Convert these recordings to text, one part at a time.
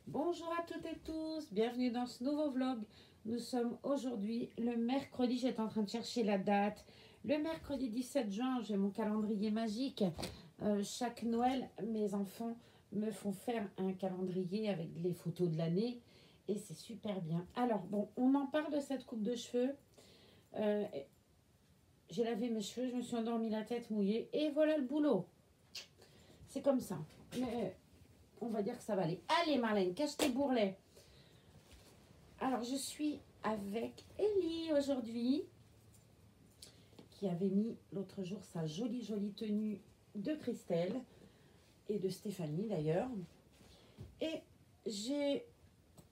Bonjour à toutes et tous, bienvenue dans ce nouveau vlog. Nous sommes aujourd'hui le mercredi, j'étais en train de chercher la date. Le mercredi 17 juin, j'ai mon calendrier magique. Chaque Noël, mes enfants me font faire un calendrier avec les photos de l'année et c'est super bien. Alors bon, on en parle de cette coupe de cheveux. Euh, j'ai lavé mes cheveux, je me suis endormie la tête mouillée et voilà le boulot. C'est comme ça. Mais on va dire que ça va aller. Allez Marlène, cache tes bourrelets. Alors, je suis avec Ellie aujourd'hui, qui avait mis l'autre jour sa jolie tenue de Christelle et de Stéphanie d'ailleurs. Et j'ai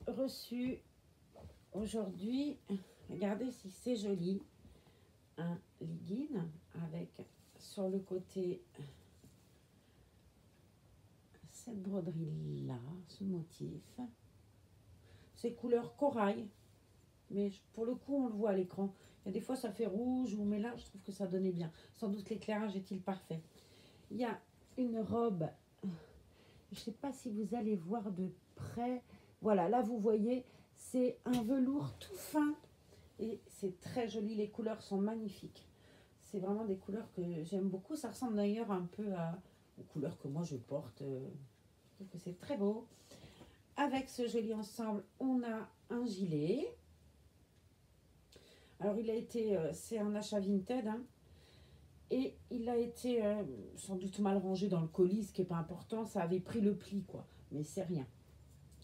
reçu aujourd'hui, regardez si c'est joli, un legging avec sur le côté cette broderie là, ce motif. C'est couleur corail. Mais pour le coup, on le voit à l'écran. Il y a des fois, ça fait rouge, mais là, je trouve que ça donnait bien. Sans doute, l'éclairage est-il parfait. Il y a une robe. Je ne sais pas si vous allez voir de près. Voilà, là, vous voyez, c'est un velours tout fin. Et c'est très joli. Les couleurs sont magnifiques. C'est vraiment des couleurs que j'aime beaucoup. Ça ressemble d'ailleurs un peu aux couleurs que moi, je porte. Je trouve que c'est très beau. Avec ce joli ensemble, on a un gilet. Alors, il a été, c'est un achat Vinted, hein, et il a été sans doute mal rangé dans le colis, ce qui n'est pas important. Ça avait pris le pli, quoi. Mais c'est rien.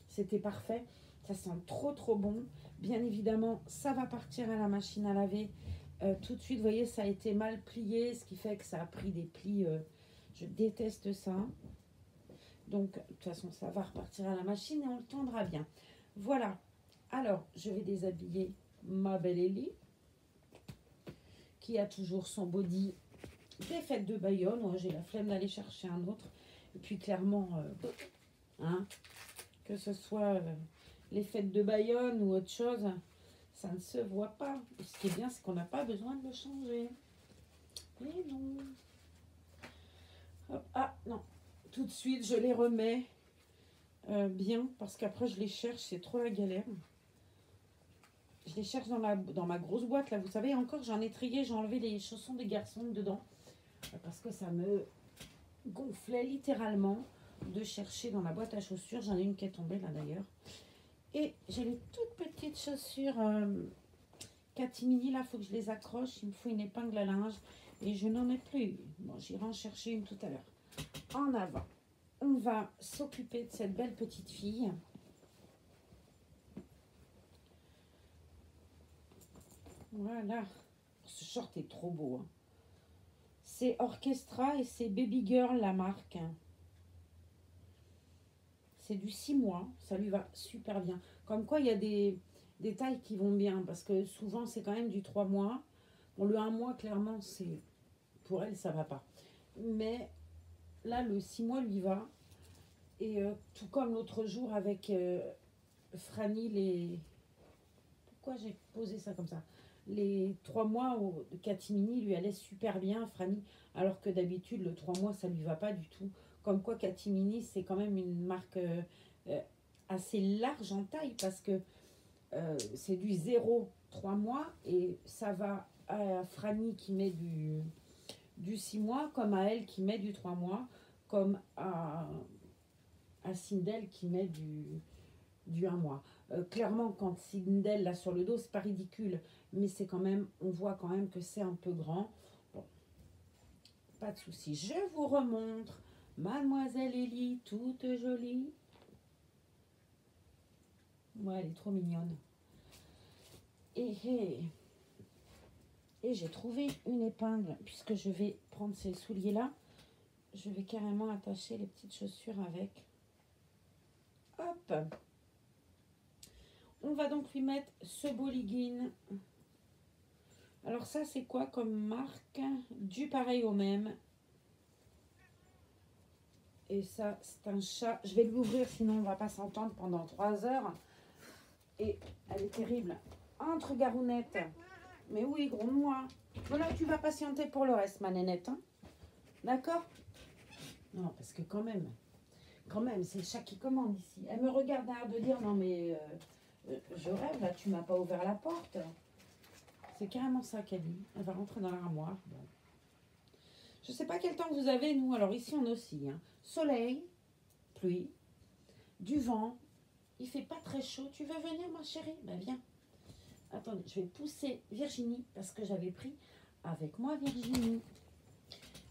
C'était parfait. Ça sent trop bon. Bien évidemment, ça va partir à la machine à laver tout de suite. Vous voyez, ça a été mal plié, ce qui fait que ça a pris des plis. Je déteste ça. Donc, de toute façon, ça va repartir à la machine et on le tendra bien. Voilà. Alors, je vais déshabiller ma belle Ellie, qui a toujours son body des fêtes de Bayonne. Ouais, j'ai la flemme d'aller chercher un autre. Et puis clairement, hein, que ce soit les fêtes de Bayonne ou autre chose, ça ne se voit pas. Et ce qui est bien, c'est qu'on n'a pas besoin de le changer. Et non. Hop, ah non, tout de suite, je les remets bien, parce qu'après, je les cherche, c'est trop la galère. Je les cherche dans ma grosse boîte, là, vous savez, encore, j'en ai trié, j'ai enlevé les chaussons des garçons dedans. Parce que ça me gonflait littéralement de chercher dans la boîte à chaussures. J'en ai une qui est tombée là d'ailleurs. Et j'ai les toutes petites chaussures Catimini. Là, il faut que je les accroche. Il me faut une épingle à linge. Et je n'en ai plus. Bon, j'irai en chercher une tout à l'heure. En avant, on va s'occuper de cette belle petite fille. Voilà. Ce short est trop beau, hein. C'est Orchestra et c'est Baby Girl la marque. C'est du 6 mois, ça lui va super bien. Comme quoi, il y a des tailles qui vont bien, parce que souvent, c'est quand même du 3 mois. Bon, le 1 mois, clairement, c'est pour elle, ça va pas. Mais là, le 6 mois lui va. Et tout comme l'autre jour avec Franny, pourquoi j'ai posé ça comme ça? Les 3 mois de Catimini lui allaient super bien, Franny, alors que d'habitude, le 3 mois, ça lui va pas du tout. Comme quoi, Catimini, c'est quand même une marque euh, assez large en taille, parce que c'est du 0 3 mois, et ça va à Franny qui met du 6 mois, comme à elle qui met du 3 mois, comme à Sindel qui met du 1 mois. Clairement, quand Sindel l'a sur le dos, c'est pas ridicule, mais c'est quand même, on voit quand même que c'est un peu grand. Bon, pas de souci. Je vous remontre Mademoiselle Ellie, toute jolie. Ouais, elle est trop mignonne. Et j'ai trouvé une épingle, puisque je vais prendre ces souliers-là. Je vais carrément attacher les petites chaussures avec. Hop! On va donc lui mettre ce beau legging. Alors ça, c'est quoi comme marque? Du pareil au même. Et ça, c'est un chat. Je vais l'ouvrir, sinon on va pas s'entendre pendant 3 heures. Et elle est terrible. Entre Garounette. Mais oui, gronde-moi. Voilà, tu vas patienter pour le reste, ma nénette. Hein, d'accord? Non, parce que quand même, Quand même, c'est le chat qui commande ici. Elle me regarde à l'air de dire, non mais je rêve, là, tu m'as pas ouvert la porte. C'est carrément ça qu'elle dit. Elle va rentrer dans l'armoire. Bon. Je sais pas quel temps vous avez, nous. Alors ici, on oscille. Hein. Soleil, pluie, du vent. Il fait pas très chaud. Tu veux venir, ma chérie? Ben viens. Attendez, je vais pousser Virginie parce que j'avais pris avec moi Virginie.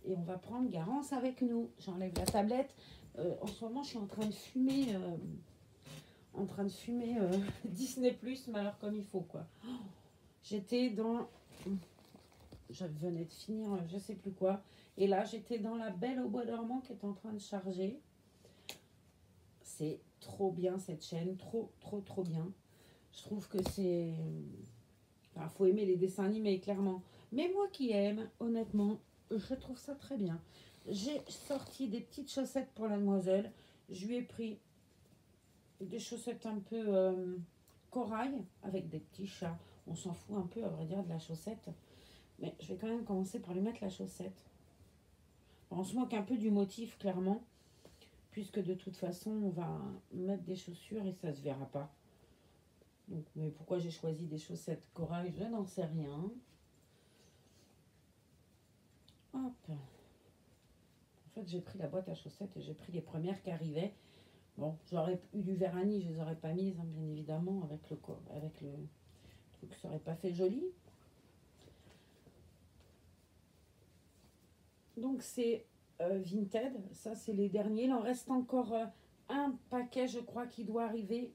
Et on va prendre Garance avec nous. J'enlève la tablette. En ce moment, je suis en train de fumer, Disney+, mais alors comme il faut, quoi. Oh, j'étais dans... Je venais de finir, je sais plus quoi. Et là, j'étais dans La Belle au bois dormant qui est en train de charger. C'est trop bien, cette chaîne. Trop, trop, trop bien. Je trouve que c'est... Enfin, faut aimer les dessins animés, clairement. Mais moi qui aime, honnêtement, je trouve ça très bien. J'ai sorti des petites chaussettes pour la demoiselle. Je lui ai pris des chaussettes un peu corail avec des petits chats. On s'en fout un peu, à vrai dire, de la chaussette. Mais je vais quand même commencer par lui mettre la chaussette. On se moque un peu du motif, clairement. Puisque de toute façon, on va mettre des chaussures et ça ne se verra pas. Donc, mais pourquoi j'ai choisi des chaussettes corail, je n'en sais rien. Hop. En fait, j'ai pris la boîte à chaussettes et j'ai pris les premières qui arrivaient. Bon, j'aurais eu du vernis, je les aurais pas mises, hein, bien évidemment, avec le truc, ça aurait pas fait joli. Donc c'est Vinted, ça c'est les derniers. Il en reste encore un paquet, je crois, qui doit arriver.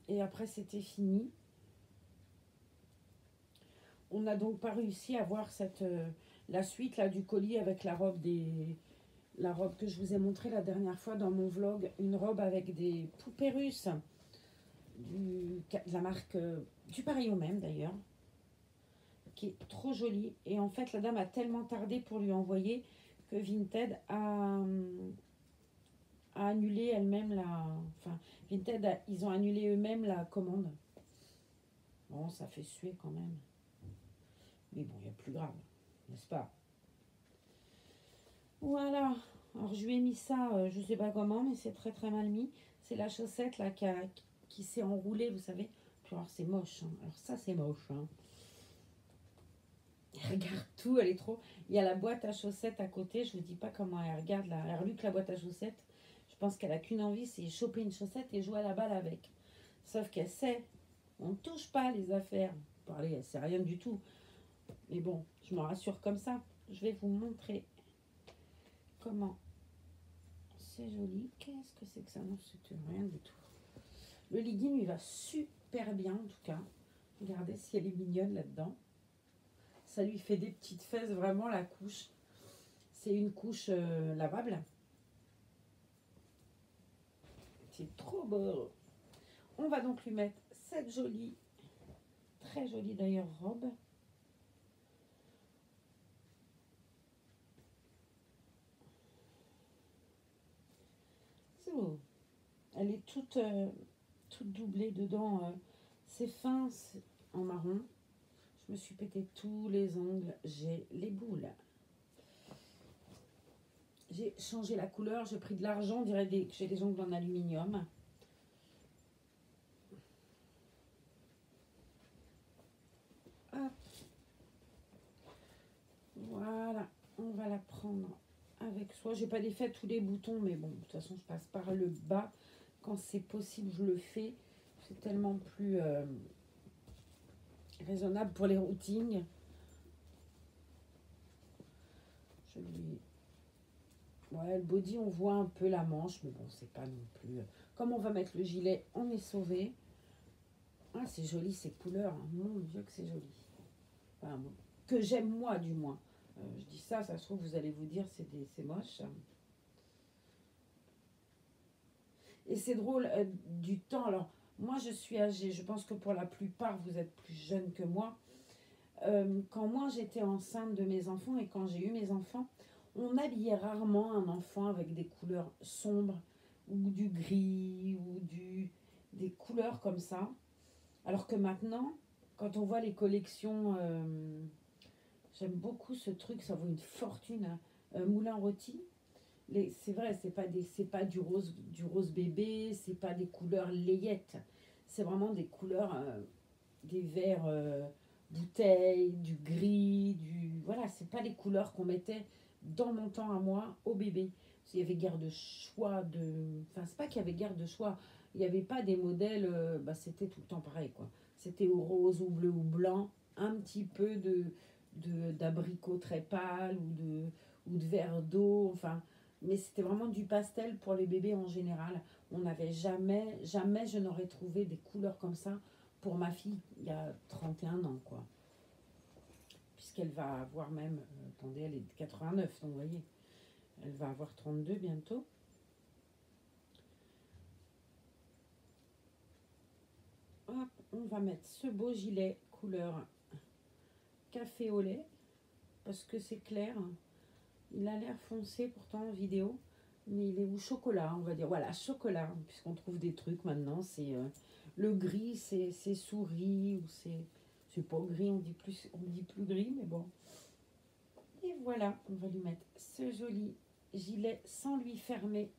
Et après, c'était fini. On n'a donc pas réussi à voir la suite là, du colis avec la robe que je vous ai montrée la dernière fois dans mon vlog. Une robe avec des poupées russes de la marque du pareil au même d'ailleurs, qui est trop jolie. Et en fait, la dame a tellement tardé pour lui envoyer que Vinted a annulé elle-même Enfin, Vinted, ils ont annulé eux-mêmes la commande. Bon, ça fait suer quand même. Mais bon, il y a plus grave, n'est-ce pas? Voilà. Alors, je lui ai mis ça, je sais pas comment, mais c'est très très mal mis. C'est la chaussette là qui s'est enroulée, vous savez. Alors, c'est moche. Hein. Alors, ça, c'est moche. Hein. Elle regarde tout, elle est trop... Il y a la boîte à chaussettes à côté, je vous dis pas comment elle regarde là. Elle reluque la boîte à chaussettes. Je pense qu'elle a qu'une envie, c'est choper une chaussette et jouer à la balle avec. Sauf qu'elle sait, on ne touche pas les affaires. Parler, elle sait rien du tout. Mais bon, je me rassure comme ça. Je vais vous montrer comment. C'est joli. Qu'est-ce que c'est que ça? Non, c'est rien du tout. Le legging lui va super bien en tout cas. Regardez si elle est mignonne là-dedans. Ça lui fait des petites fesses, vraiment la couche. C'est une couche lavable. C'est trop beau. On va donc lui mettre cette jolie, très jolie d'ailleurs robe. C'est beau. Elle est toute doublée dedans. C'est fin, en marron. Je me suis pété tous les ongles. J'ai les boules. J'ai changé la couleur. J'ai pris de l'argent. On dirait que j'ai des ongles en aluminium. Hop. Voilà. On va la prendre avec soi. J'ai pas défait tous les boutons. Mais bon, de toute façon, je passe par le bas. Quand c'est possible, je le fais. C'est tellement plus raisonnable pour les routings. Je lui... Ouais, le body, on voit un peu la manche, mais bon, c'est pas non plus... Comme on va mettre le gilet, on est sauvé. Ah, c'est joli, ces couleurs. Hein. Mon Dieu, que c'est joli. Enfin, bon, que j'aime moi, du moins. Je dis ça, ça se trouve, vous allez vous dire, c'est moche. Et c'est drôle, du temps. Alors, moi, je suis âgée. Je pense que pour la plupart, vous êtes plus jeunes que moi. Quand moi, j'étais enceinte de mes enfants et quand j'ai eu mes enfants, on habillait rarement un enfant avec des couleurs sombres ou du gris ou des couleurs comme ça. Alors que maintenant, quand on voit les collections, j'aime beaucoup ce truc, ça vaut une fortune, hein, Moulin Rôti. C'est vrai, c'est pas du rose bébé, c'est pas des couleurs layettes. C'est vraiment des couleurs, des verts bouteilles, du gris, voilà, c'est pas les couleurs qu'on mettait dans mon temps à moi au bébé. Il y avait guère de choix enfin, c'est pas qu'il y avait guère de choix. Il n'y avait pas des modèles, c'était tout le temps pareil, quoi. C'était au rose, ou bleu, ou blanc, un petit peu d'abricot très pâle, ou de vert d'eau, enfin. Mais c'était vraiment du pastel pour les bébés en général. On n'avait jamais je n'aurais trouvé des couleurs comme ça pour ma fille il y a 31 ans, quoi. Puisqu'elle va avoir même, attendez, elle est de 89, donc vous voyez, elle va avoir 32 bientôt. Hop, on va mettre ce beau gilet couleur café au lait, parce que c'est clair. Il a l'air foncé pourtant en vidéo, mais il est ou chocolat, on va dire. Voilà, chocolat, puisqu'on trouve des trucs maintenant. C'est le gris, c'est souris, ou c'est pas gris, on dit plus gris, mais bon. Et voilà, on va lui mettre ce joli gilet sans lui fermer,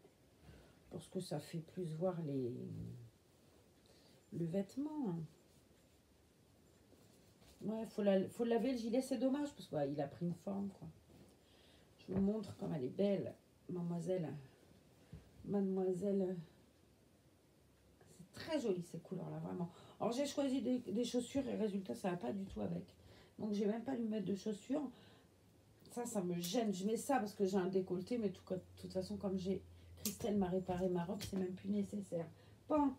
parce que ça fait plus voir le vêtement. Ouais, faut laver le gilet, c'est dommage, parce qu'il a pris une forme, quoi. Je vous montre comme elle est belle, mademoiselle. Mademoiselle, c'est très joli ces couleurs-là, vraiment. Alors j'ai choisi des chaussures et résultat, ça va pas du tout avec. Donc j'ai même pas lui mettre de chaussures. Ça me gêne. Je mets ça parce que j'ai un décolleté, mais de toute façon, comme Christelle m'a réparé ma robe, c'est même plus nécessaire. Bon,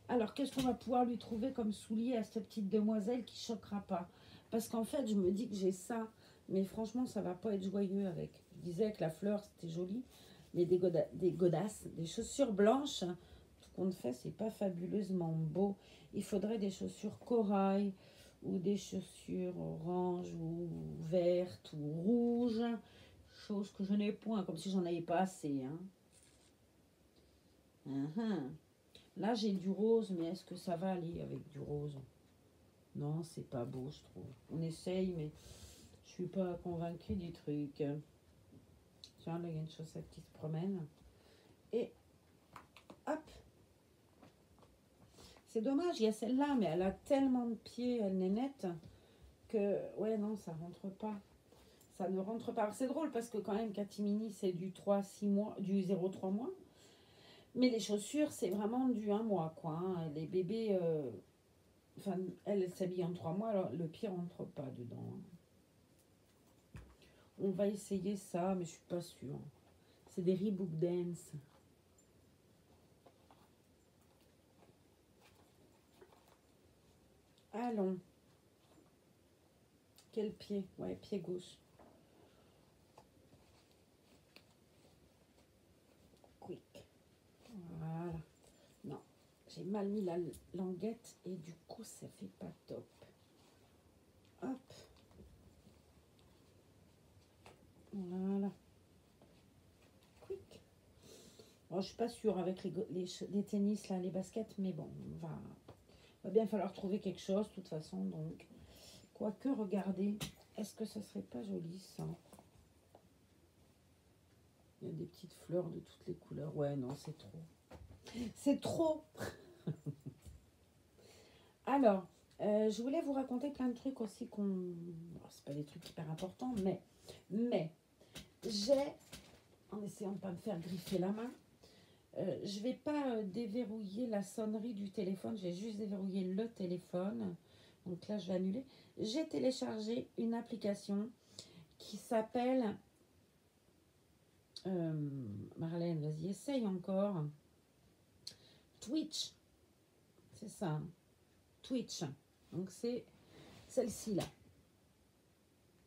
alors qu'est-ce qu'on va pouvoir lui trouver comme soulier à cette petite demoiselle qui choquera pas? Parce qu'en fait, je me dis que j'ai ça, mais franchement, ça va pas être joyeux avec. Je disais que la fleur, c'était joli, mais des godasses, des chaussures blanches, tout compte fait, c'est pas fabuleusement beau. Il faudrait des chaussures corail, ou des chaussures orange, ou vertes, ou rouges, chose que je n'ai point, comme si j'en avais pas assez. Hein. Là, j'ai du rose, mais est-ce que ça va aller avec du rose? Non, c'est pas beau, je trouve. On essaye, mais je suis pas convaincue du truc. Tiens, là, il y a une chaussette qui se promène. Et hop! C'est dommage, il y a celle-là, mais elle a tellement de pieds, elle n'est nette, que, ouais, non, ça rentre pas. Ça ne rentre pas. C'est drôle parce que quand même, Catimini, c'est du 3-6 mois, du 0-3 mois. Mais les chaussures, c'est vraiment du 1 mois, quoi. Hein. Les bébés, enfin, elle s'habille en 3 mois, alors le pied rentre pas dedans. Hein. On va essayer ça, mais je suis pas sûre. C'est des Reebok Dance. Allons. Quel pied? Ouais, pied gauche. Quick. Voilà. Non, j'ai mal mis la languette et du coup, ça fait pas top. Hop. Voilà. Quick. Bon, je suis pas sûre avec les tennis, là, les baskets, mais bon, va bien falloir trouver quelque chose, de toute façon, donc. Quoique, regardez, est-ce que ça serait pas joli, ça? Il y a des petites fleurs de toutes les couleurs. Ouais, non, c'est trop. C'est trop. Alors, je voulais vous raconter plein de trucs aussi c'est pas des trucs hyper importants, mais j'ai, en essayant de ne pas me faire griffer la main, je vais pas déverrouiller la sonnerie du téléphone, j'ai juste déverrouillé le téléphone. Donc là, je vais annuler. J'ai téléchargé une application qui s'appelle... Marlène, vas-y, essaye encore. Twitch. C'est ça. Hein. Twitch. Donc c'est celle-ci là.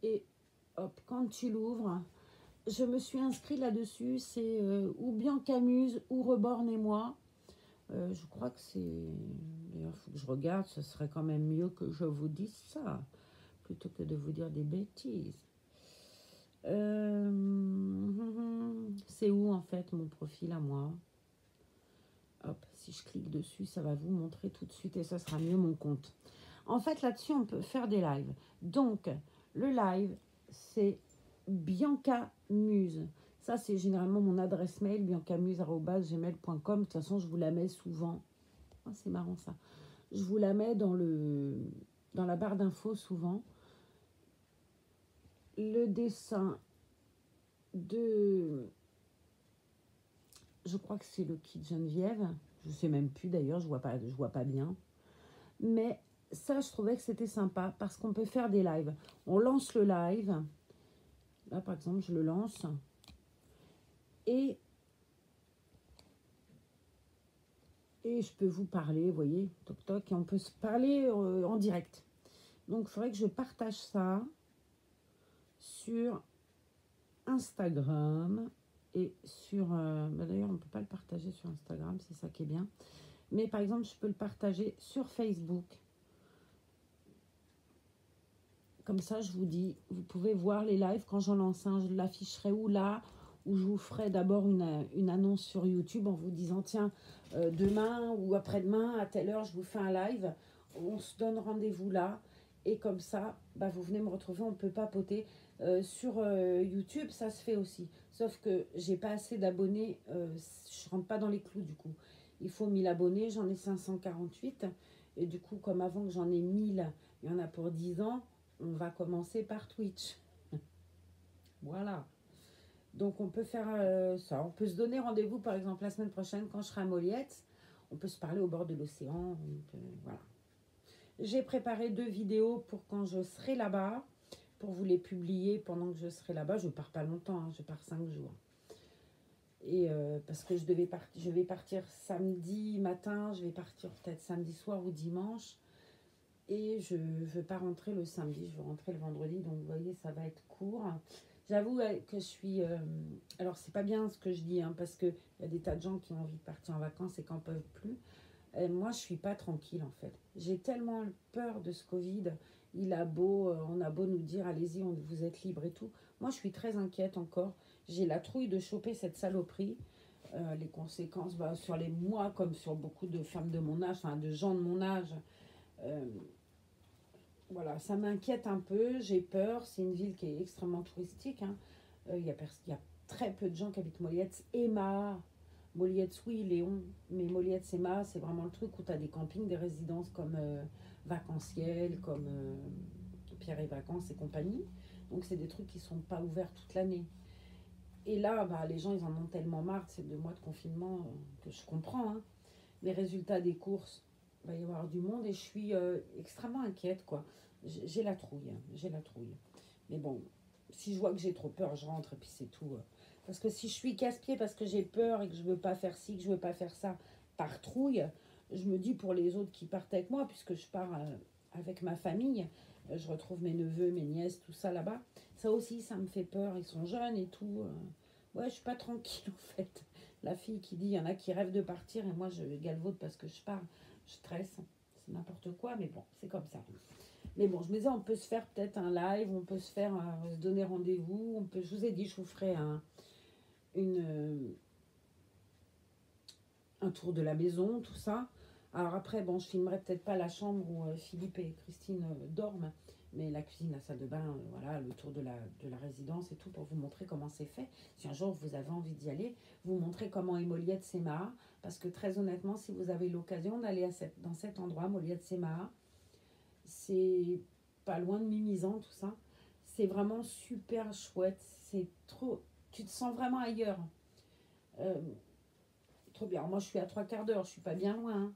Et hop, quand tu l'ouvres, je me suis inscrite là-dessus. C'est ou Bianca Muse ou Reborn et moi. Je crois que c'est... D'ailleurs, il faut que je regarde. Ce serait quand même mieux que je vous dise ça, plutôt que de vous dire des bêtises. C'est où en fait mon profil à moi? Hop, si je clique dessus, ça va vous montrer tout de suite et ça sera mieux mon compte. En fait, là-dessus, on peut faire des lives. Donc, le live, c'est Bianca Muse. Ça, c'est généralement mon adresse mail, biancamuse@gmail.com. De toute façon, je vous la mets souvent. Ah, c'est marrant ça. Je vous la mets dans la barre d'infos souvent. Le dessin de... Je crois que c'est le kit Geneviève. Je ne sais même plus d'ailleurs, je vois pas bien. Mais ça, je trouvais que c'était sympa parce qu'on peut faire des lives. On lance le live. Là, par exemple, je le lance. Et je peux vous parler, vous voyez, toc toc, et on peut se parler en direct. Donc, il faudrait que je partage ça sur Instagram et sur... d'ailleurs, on ne peut pas le partager sur Instagram, c'est ça qui est bien. Mais par exemple, je peux le partager sur Facebook. Comme ça, je vous dis, vous pouvez voir les lives quand j'en lance un. Je l'afficherai où là, où je vous ferai d'abord une annonce sur YouTube en vous disant, tiens, demain ou après-demain, à telle heure, je vous fais un live. On se donne rendez-vous là. Et comme ça, bah, vous venez me retrouver, on peut papoter. Sur YouTube, ça se fait aussi. Sauf que j'ai pas assez d'abonnés. Je rentre pas dans les clous du coup. Il faut 1000 abonnés, j'en ai 548. Et du coup, comme avant que j'en ai 1000, il y en a pour 10 ans. On va commencer par Twitch. Voilà. Donc, on peut faire ça. On peut se donner rendez-vous, par exemple, la semaine prochaine, quand je serai à Moliette. On peut se parler au bord de l'océan. Voilà. J'ai préparé 2 vidéos pour quand je serai là-bas, pour vous les publier pendant que je serai là-bas. Je pars pas longtemps, hein, je pars 5 jours. Et parce que je vais partir samedi matin, je vais partir peut-être samedi soir ou dimanche. Et je ne veux pas rentrer le samedi, je veux rentrer le vendredi. Donc, vous voyez, ça va être court. J'avoue que je suis... alors, c'est pas bien ce que je dis, hein, parce qu'il y a des tas de gens qui ont envie de partir en vacances et qui n'en peuvent plus. Moi, je suis pas tranquille, en fait. J'ai tellement peur de ce Covid. On a beau nous dire, allez-y, vous êtes libre et tout. Moi, je suis très inquiète encore. J'ai la trouille de choper cette saloperie. Les conséquences, bah, sur les mois, comme sur beaucoup de femmes de mon âge, enfin de gens de mon âge, voilà, ça m'inquiète un peu, j'ai peur. C'est une ville qui est extrêmement touristique, hein. Y a très peu de gens qui habitent Moliette. Emma, Moliette, oui, Léon, mais Moliette, Emma, c'est vraiment le truc où tu as des campings, des résidences comme Vacanciel, comme Pierre et Vacances et compagnie. Donc, c'est des trucs qui sont pas ouverts toute l'année. Et là, bah, les gens, ils en ont tellement marre de ces 2 mois de confinement que je comprends, hein. Les résultats des courses, il va y avoir du monde et je suis extrêmement inquiète, quoi. J'ai la trouille, hein, j'ai la trouille. Mais bon, si je vois que j'ai trop peur, je rentre et puis c'est tout. Parce que si je suis casse-pied parce que j'ai peur et que je veux pas faire ci, que je veux pas faire ça, par trouille, je me dis pour les autres qui partent avec moi, puisque je pars avec ma famille, je retrouve mes neveux, mes nièces, tout ça là-bas. Ça aussi, ça me fait peur. Ils sont jeunes et tout. Ouais, je suis pas tranquille en fait. La fille qui dit, il y en a qui rêvent de partir et moi je galvaude parce que je pars. Je stresse. C'est n'importe quoi, mais bon, c'est comme ça. Mais bon, je me disais, on peut se faire peut-être un live, on peut se faire, se donner rendez-vous. Je vous ai dit, je vous ferai un tour de la maison, tout ça. Alors après, bon, je filmerai peut-être pas la chambre où Philippe et Christine dorment, mais la cuisine, la salle de bain, voilà, le tour de la résidence et tout, pour vous montrer comment c'est fait. Si un jour vous avez envie d'y aller, vous montrer comment est Moliette Sémaha, parce que très honnêtement, si vous avez l'occasion d'aller dans cet endroit, Moliette Sémaha, c'est pas loin de Mimizan, tout ça. C'est vraiment super chouette. C'est trop... Tu te sens vraiment ailleurs. Euh, Trop bien. Alors moi, je suis à 3/4 d'heure, je suis pas bien loin, hein.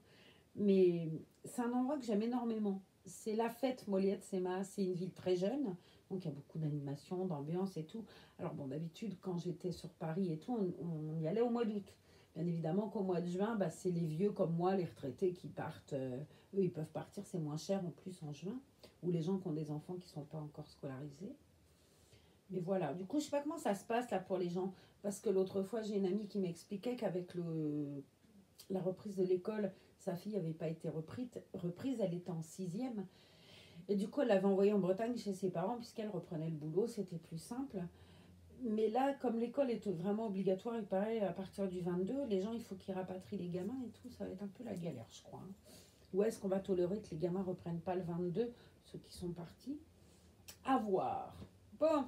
Mais c'est un endroit que j'aime énormément. C'est la fête, Moliette, c'est une ville très jeune. Donc, il y a beaucoup d'animation, d'ambiance et tout. Alors, bon, d'habitude, quand j'étais sur Paris et tout, on y allait au mois d'août. Bien évidemment qu'au mois de juin, bah, c'est les vieux comme moi, les retraités qui partent. Eux, ils peuvent partir, c'est moins cher en plus en juin. Ou les gens qui ont des enfants qui ne sont pas encore scolarisés. Mais voilà, du coup, je sais pas comment ça se passe là pour les gens. Parce que l'autre fois, j'ai une amie qui m'expliquait qu'avec la reprise de l'école, sa fille n'avait pas été reprise, elle était en 6e. Et du coup, elle l'avait envoyée en Bretagne chez ses parents, puisqu'elle reprenait le boulot, c'était plus simple. Mais là, comme l'école est vraiment obligatoire, il paraît, à partir du 22, les gens, il faut qu'ils rapatrient les gamins et tout, ça va être un peu la galère, je crois, hein. Ou est-ce qu'on va tolérer que les gamins reprennent pas le 22, ceux qui sont partis? À voir. Bon,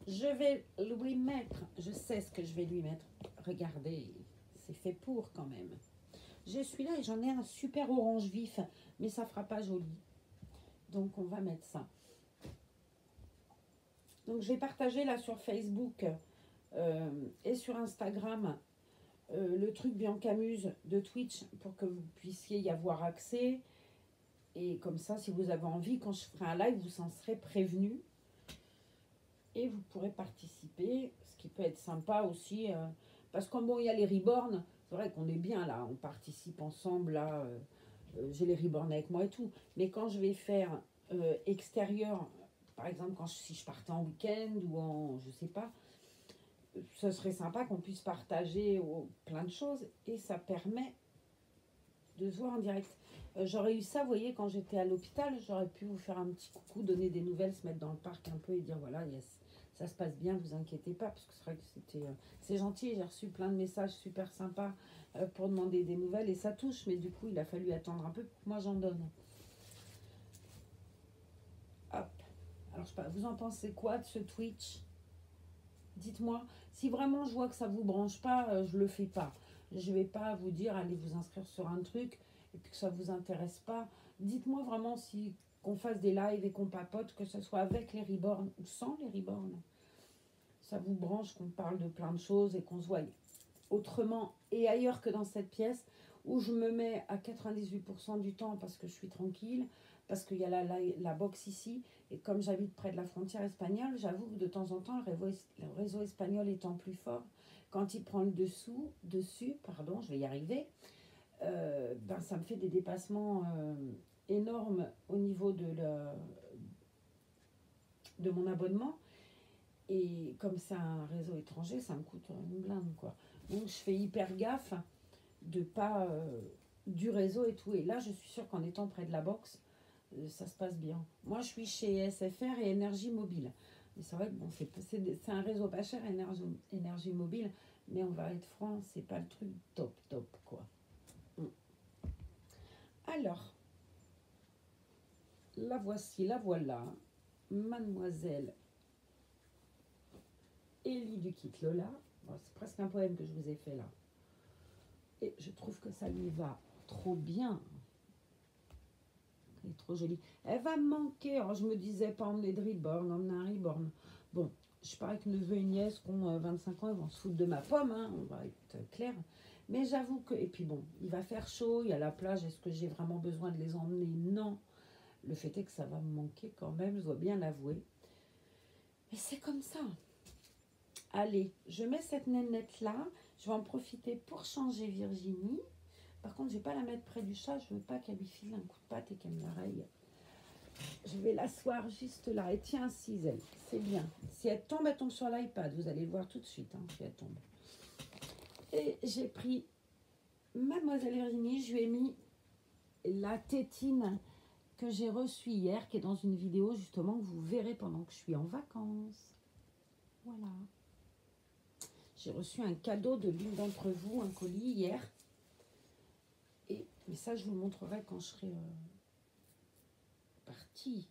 Je vais lui mettre, je sais ce que je vais lui mettre. Regardez, c'est fait pour quand même. J'ai celui-là et j'en ai un super orange vif, mais ça fera pas joli. Donc on va mettre ça. Donc j'ai partagé là sur Facebook et sur Instagram le truc Biancamuse de Twitch pour que vous puissiez y avoir accès. Et comme ça, si vous avez envie, quand je ferai un live, vous en serez prévenu. Et vous pourrez participer, ce qui peut être sympa aussi. Parce que bon, il y a les reborn, c'est vrai qu'on est bien là, on participe ensemble là. J'ai les reborn avec moi et tout. Mais quand je vais faire extérieur, par exemple, si je partais en week-end ou en, je sais pas, ce serait sympa qu'on puisse partager plein de choses et ça permet de se voir en direct. J'aurais eu ça, vous voyez, quand j'étais à l'hôpital, j'aurais pu vous faire un petit coucou, donner des nouvelles, se mettre dans le parc un peu et dire voilà, yes, ça se passe bien, vous inquiétez pas, parce que c'est vrai que c'était, c'est gentil, j'ai reçu plein de messages super sympas pour demander des nouvelles et ça touche, mais du coup, il a fallu attendre un peu pour que moi j'en donne. Hop. Alors, je sais pas, vous en pensez quoi de ce Twitch? Dites-moi, si vraiment je vois que ça vous branche pas, je le fais pas. Je vais pas vous dire allez vous inscrire sur un truc et puis que ça vous intéresse pas. Dites-moi vraiment si qu'on fasse des lives et qu'on papote, que ce soit avec les reborn ou sans les reborn. Ça vous branche qu'on parle de plein de choses et qu'on se voie autrement et ailleurs que dans cette pièce où je me mets à 98% du temps parce que je suis tranquille, parce qu'il y a la boxe ici. Et comme j'habite près de la frontière espagnole, j'avoue que de temps en temps, le réseau espagnol étant plus fort, quand il prend le dessus, pardon, je vais y arriver, ben, ça me fait des dépassements énormes au niveau de mon abonnement. Et comme c'est un réseau étranger, ça me coûte une blinde, quoi. Donc je fais hyper gaffe de pas du réseau et tout. Et là, je suis sûre qu'en étant près de la boxe, ça se passe bien. Moi, je suis chez SFR et Énergie Mobile. Mais c'est vrai que bon, c'est un réseau pas cher, énergie Mobile, mais on va être franc, c'est pas le truc top, quoi. Alors, la voici, la voilà, Mademoiselle Élie du Kit Lola. Bon, c'est presque un poème que je vous ai fait là. Et je trouve que ça lui va trop bien. Elle est trop jolie. Elle va me manquer. Alors, je me disais pas emmener de reborn, emmener un reborn. Bon, je parie que neveu et nièce qui ont 25 ans, ils vont se foutre de ma pomme, hein, on va être clair. Mais j'avoue que, et puis bon, il va faire chaud, il y a la plage, est-ce que j'ai vraiment besoin de les emmener? Non. Le fait est que ça va me manquer quand même, je dois bien l'avouer. Mais c'est comme ça. Allez, je mets cette nénette-là. Je vais en profiter pour changer Virginie. Par contre, je ne vais pas la mettre près du chat. Je ne veux pas qu'elle lui file un coup de patte et qu'elle me la raye. Je vais l'asseoir juste là. Elle tient assise, elle. C'est bien. Si elle tombe sur l'iPad. Vous allez le voir tout de suite, hein, si elle tombe. Et j'ai pris Mademoiselle Virginie. Je lui ai mis la tétine que j'ai reçue hier, qui est dans une vidéo justement que vous verrez pendant que je suis en vacances. Voilà. J'ai reçu un cadeau de l'une d'entre vous, un colis hier. Mais ça, je vous le montrerai quand je serai partie.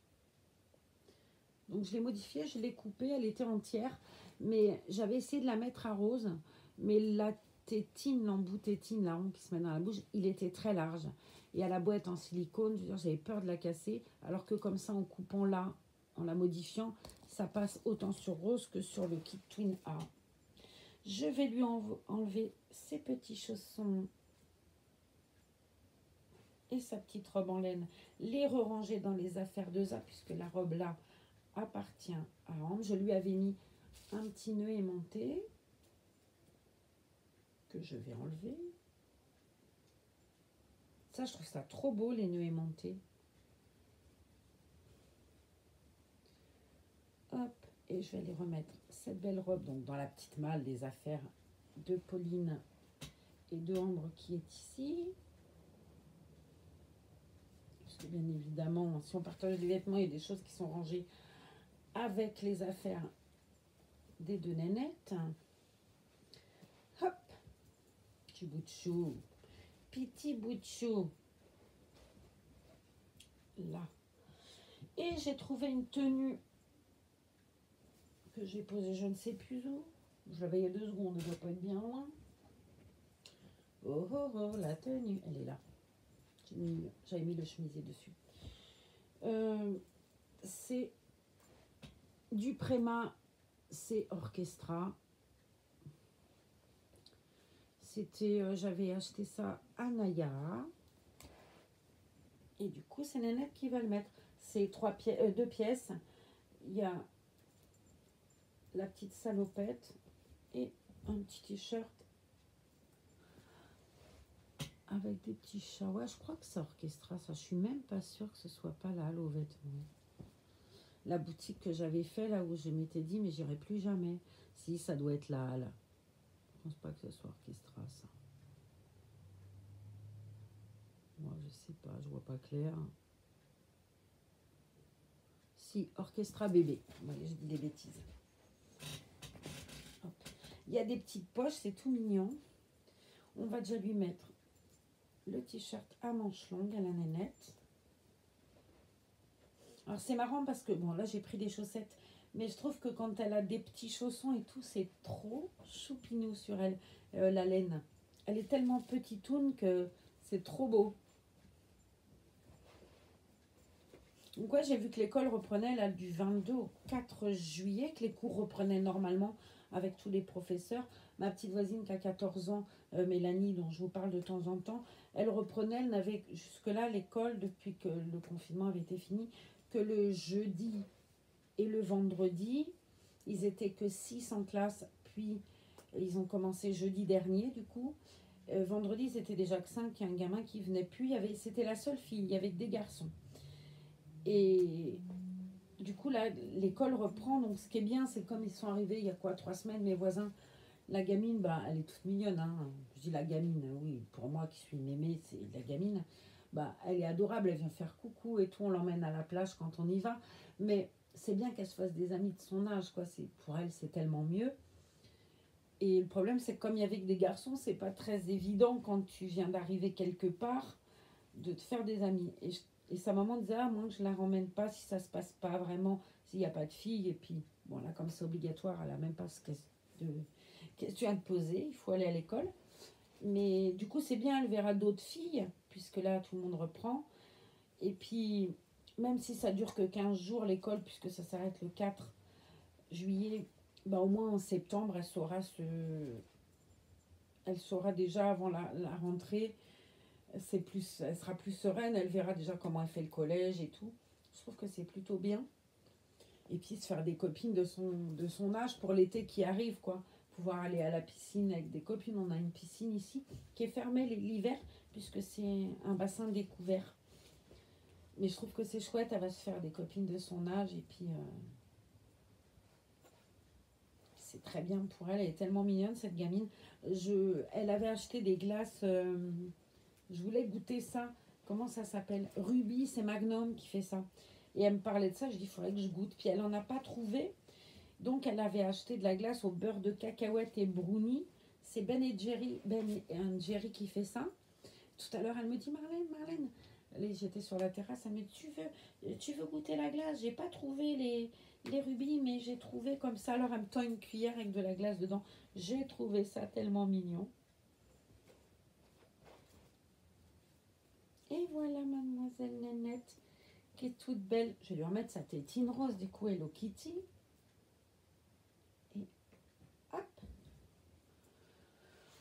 Donc, je l'ai modifiée, je l'ai coupée, elle était entière. Mais j'avais essayé de la mettre à rose. Mais la tétine, l'embout tétine, la ronde qui se met dans la bouche, il était très large. Et à la boîte en silicone, je veux dire, j'avais peur de la casser. Alors que comme ça, en coupant là, en la modifiant, ça passe autant sur rose que sur le kit Twin A. Je vais lui enlever ses petits chaussons et sa petite robe en laine, les re-ranger dans les affaires de Za, puisque la robe là appartient à Ambre. Je lui avais mis un petit nœud aimanté que je vais enlever. Ça, je trouve ça trop beau, les nœuds aimantés. Hop, et je vais aller remettre cette belle robe donc dans la petite malle des affaires de Pauline et de Ambre qui est ici. Parce que bien évidemment, si on partage les vêtements, il y a des choses qui sont rangées avec les affaires des deux nénettes. Hop, petit bout de chou, petit bout de chou. Là. Et j'ai trouvé une tenue que j'ai posé je ne sais plus où. Je l'avais il y a 2 secondes, elle ne doit pas être bien loin. Oh oh oh, la tenue, elle est là. J'avais mis le chemisier dessus. C'est du Préma, c'est Orchestra. C'était, j'avais acheté ça à Naya. Et du coup, c'est Nénette qui va le mettre. C'est 2 pièces. Il y a la petite salopette et un petit t-shirt avec des petits chats. Ouais, je crois que c'est Orchestra, ça. Je suis même pas sûre que ce soit pas là, aux vêtements. La boutique que j'avais fait, là où je m'étais dit, mais j'irai plus jamais. Si, ça doit être là, là. Je pense pas que ce soit Orchestra, ça. Moi, je sais pas, je vois pas clair. Si, Orchestra bébé. Ouais, je dis des bêtises. Hop. Il y a des petites poches, c'est tout mignon. On va déjà lui mettre le t-shirt à manches longues à la Nénette. Alors c'est marrant parce que, bon là j'ai pris des chaussettes, mais je trouve que quand elle a des petits chaussons et tout, c'est trop choupinou sur elle, la laine. Elle est tellement petitoune que c'est trop beau. Donc ouais, j'ai vu que l'école reprenait là du 22 au 4 juillet, que les cours reprenaient normalement avec tous les professeurs. Ma petite voisine qui a 14 ans, Mélanie, dont je vous parle de temps en temps, elle reprenait, elle n'avait jusque-là l'école, depuis que le confinement avait été fini, que le jeudi et le vendredi. Ils étaient que 6 en classe, puis ils ont commencé jeudi dernier du coup. Vendredi, ils étaient déjà que 5, il y a un gamin qui venait plus. C'était la seule fille, il y avait que des garçons. Et du coup, là, l'école reprend. Donc, ce qui est bien, c'est comme ils sont arrivés il y a quoi, 3 semaines, mes voisins. La gamine, bah, elle est toute mignonne. Hein. Je dis la gamine, oui, pour moi qui suis mémé, c'est la gamine. Bah, elle est adorable, elle vient faire coucou et tout. On l'emmène à la plage quand on y va. Mais c'est bien qu'elle se fasse des amis de son âge, quoi. Pour elle, c'est tellement mieux. Et le problème, c'est que comme il y avait que des garçons, c'est pas très évident quand tu viens d'arriver quelque part de te faire des amis. Et sa maman disait, ah, moi, je la ramène pas si ça se passe pas vraiment, s'il n'y a pas de fille. Et puis, bon, là, comme c'est obligatoire, elle a même pas ce question à te poser. Il faut aller à l'école. Mais du coup, c'est bien, elle verra d'autres filles, puisque là, tout le monde reprend. Et puis, même si ça dure que 15 jours, l'école, puisque ça s'arrête le 4 juillet, bah, au moins en septembre, elle saura déjà avant la rentrée. Elle sera plus sereine, elle verra déjà comment elle fait le collège et tout. Je trouve que c'est plutôt bien. Et puis se faire des copines de son âge pour l'été qui arrive, quoi. Pouvoir aller à la piscine avec des copines. On a une piscine ici qui est fermée l'hiver, puisque c'est un bassin découvert. Mais je trouve que c'est chouette, elle va se faire des copines de son âge. Et puis, c'est très bien pour elle. Elle est tellement mignonne, cette gamine. Elle avait acheté des glaces... je voulais goûter ça. Comment ça s'appelle? Ruby, c'est Magnum qui fait ça. Et elle me parlait de ça. Je dis, il faudrait que je goûte. Puis elle n'en a pas trouvé. Donc elle avait acheté de la glace au beurre de cacahuète et brownie. C'est Ben et Jerry qui fait ça. Tout à l'heure, elle me dit, Marlène. Allez, j'étais sur la terrasse. Elle me dit, tu veux goûter la glace? J'ai pas trouvé les rubis, mais j'ai trouvé comme ça. Alors elle me tend une cuillère avec de la glace dedans. J'ai trouvé ça tellement mignon. Et voilà mademoiselle Nénette qui est toute belle. Je vais lui remettre sa tétine rose du coup Hello Kitty. Et hop.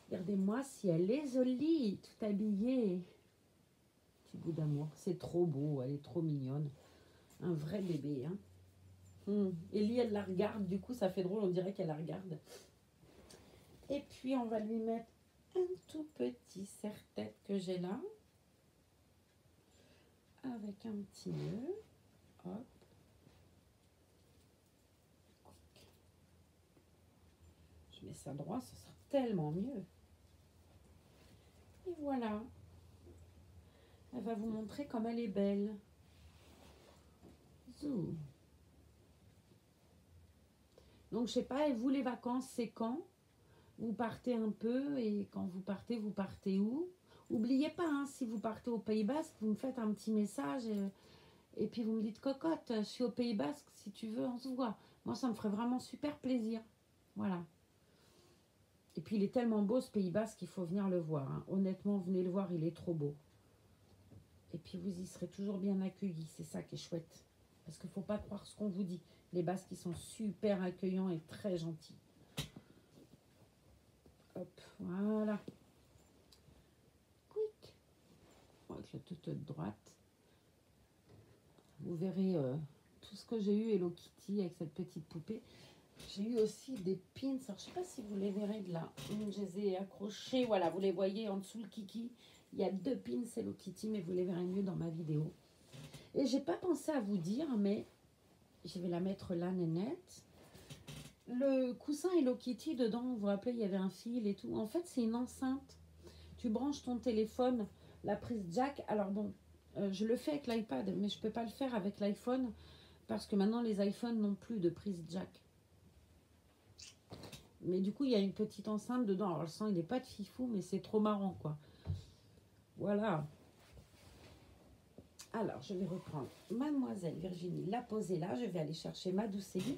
Regardez-moi si elle est jolie, tout habillée. Petit bout d'amour. C'est trop beau, elle est trop mignonne. Un vrai bébé. Hein. Ellie, elle la regarde. Du coup, ça fait drôle, on dirait qu'elle la regarde. Et puis, on va lui mettre un tout petit serre-tête que j'ai là. Avec un petit nœud. Hop. Je mets ça droit, ce sera tellement mieux. Et voilà. Elle va vous montrer comme elle est belle. Zou. Donc, je sais pas, et vous, les vacances, c'est quand? Vous partez un peu, et quand vous partez où? N'oubliez pas, hein, si vous partez au Pays Basque, vous me faites un petit message et puis vous me dites, cocotte, je suis au Pays Basque, si tu veux, on se voit. Moi, ça me ferait vraiment super plaisir. Voilà. Et puis, il est tellement beau, ce Pays Basque, qu'il faut venir le voir. Hein. Honnêtement, venez le voir, il est trop beau. Et puis, vous y serez toujours bien accueillis. C'est ça qui est chouette. Parce qu'il ne faut pas croire ce qu'on vous dit. Les Basques, ils sont super accueillants et très gentils. Hop, voilà. Quick. Avec la toute droite. Vous verrez tout ce que j'ai eu Hello Kitty avec cette petite poupée. J'ai eu aussi des pins. Alors, je ne sais pas si vous les verrez de là. Je les ai accrochés. Voilà, vous les voyez en dessous le kiki. Il y a 2 pins Hello Kitty, mais vous les verrez mieux dans ma vidéo. Et j'ai pas pensé à vous dire, mais je vais la mettre là, nénette. Le coussin Hello Kitty, dedans, vous vous rappelez, il y avait un fil et tout. En fait, c'est une enceinte. Tu branches ton téléphone, la prise jack. Alors bon, je le fais avec l'iPad, mais je ne peux pas le faire avec l'iPhone parce que maintenant, les iPhones n'ont plus de prise jack. Mais du coup, il y a une petite enceinte dedans. Alors, le son, il n'est pas de fifou, mais c'est trop marrant, quoi. Voilà. Alors, je vais reprendre Mademoiselle Virginie, la poser là. Je vais aller chercher ma douce Céline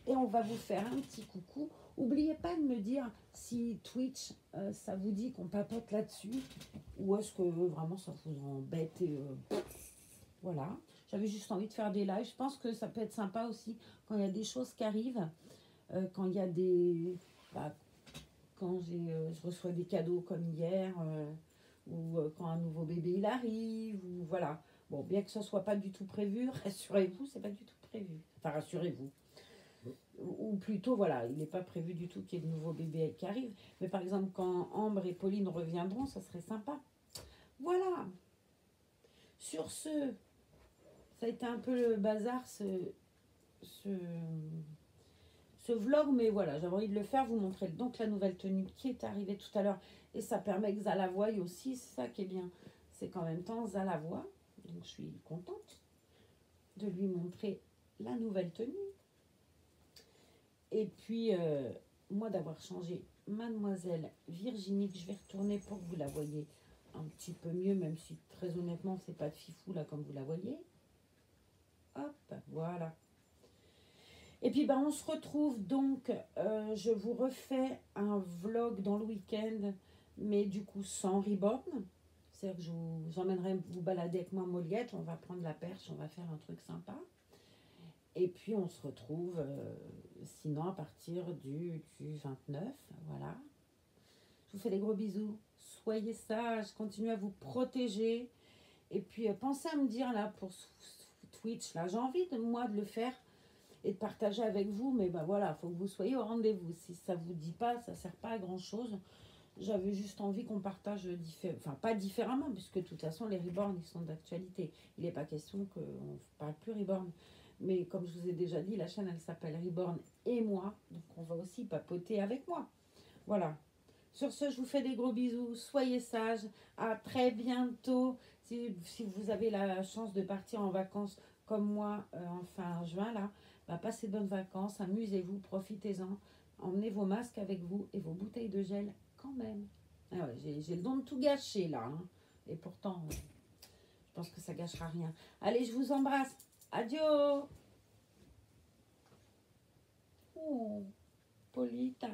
et on va vous faire un petit coucou. N'oubliez pas de me dire si Twitch, ça vous dit qu'on papote là-dessus ou est-ce que vraiment ça vous embête et voilà. J'avais juste envie de faire des lives. Je pense que ça peut être sympa aussi quand il y a des choses qui arrivent, quand il y a des... quand je reçois des cadeaux comme hier, ou quand un nouveau bébé il arrive, ou voilà. Bon, bien que ce ne soit pas du tout prévu, rassurez-vous, c'est pas du tout prévu. Enfin, rassurez-vous. Ou plutôt, voilà, il n'est pas prévu du tout qu'il y ait de nouveaux bébés qui arrivent. Mais par exemple, quand Ambre et Pauline reviendront, ça serait sympa. Voilà. Sur ce, ça a été un peu le bazar, ce vlog, mais voilà, j'avais envie de le faire, vous montrer donc la nouvelle tenue qui est arrivée tout à l'heure. Et ça permet que Za la voie aussi, c'est ça qui est bien. C'est qu'en même temps, Za la voit. Donc je suis contente de lui montrer la nouvelle tenue. Et puis, moi d'avoir changé Mademoiselle Virginie, que je vais retourner pour que vous la voyez un petit peu mieux, même si très honnêtement, c'est pas de fifou là comme vous la voyez. Hop, voilà. Et puis, on se retrouve donc, je vous refais un vlog dans le week-end, mais du coup sans reborn. C'est-à-dire que je vous emmènerai vous balader avec moi Moliette, on va prendre la perche, on va faire un truc sympa. Et puis, on se retrouve, sinon, à partir du 29, voilà. Je vous fais des gros bisous. Soyez sages, continuez à vous protéger. Et puis, pensez à me dire, là, pour Twitch, là, j'ai envie, moi, de le faire et de partager avec vous, mais voilà, il faut que vous soyez au rendez-vous. Si ça ne vous dit pas, ça ne sert pas à grand-chose. J'avais juste envie qu'on partage, enfin pas différemment, puisque de toute façon, les reborns, ils sont d'actualité. Il n'est pas question qu'on ne parle plus reborn. Mais comme je vous ai déjà dit, la chaîne, elle s'appelle Reborn et moi, donc on va aussi papoter avec moi. Voilà. Sur ce, je vous fais des gros bisous. Soyez sages. À très bientôt. Si vous avez la chance de partir en vacances comme moi en fin juin, là, passez de bonnes vacances, amusez-vous, profitez-en. Emmenez vos masques avec vous et vos bouteilles de gel quand même. Ah ouais, j'ai le don de tout gâcher là. Hein. Et pourtant, je pense que ça gâchera rien. Allez, je vous embrasse. Adieu. Oh, Polita.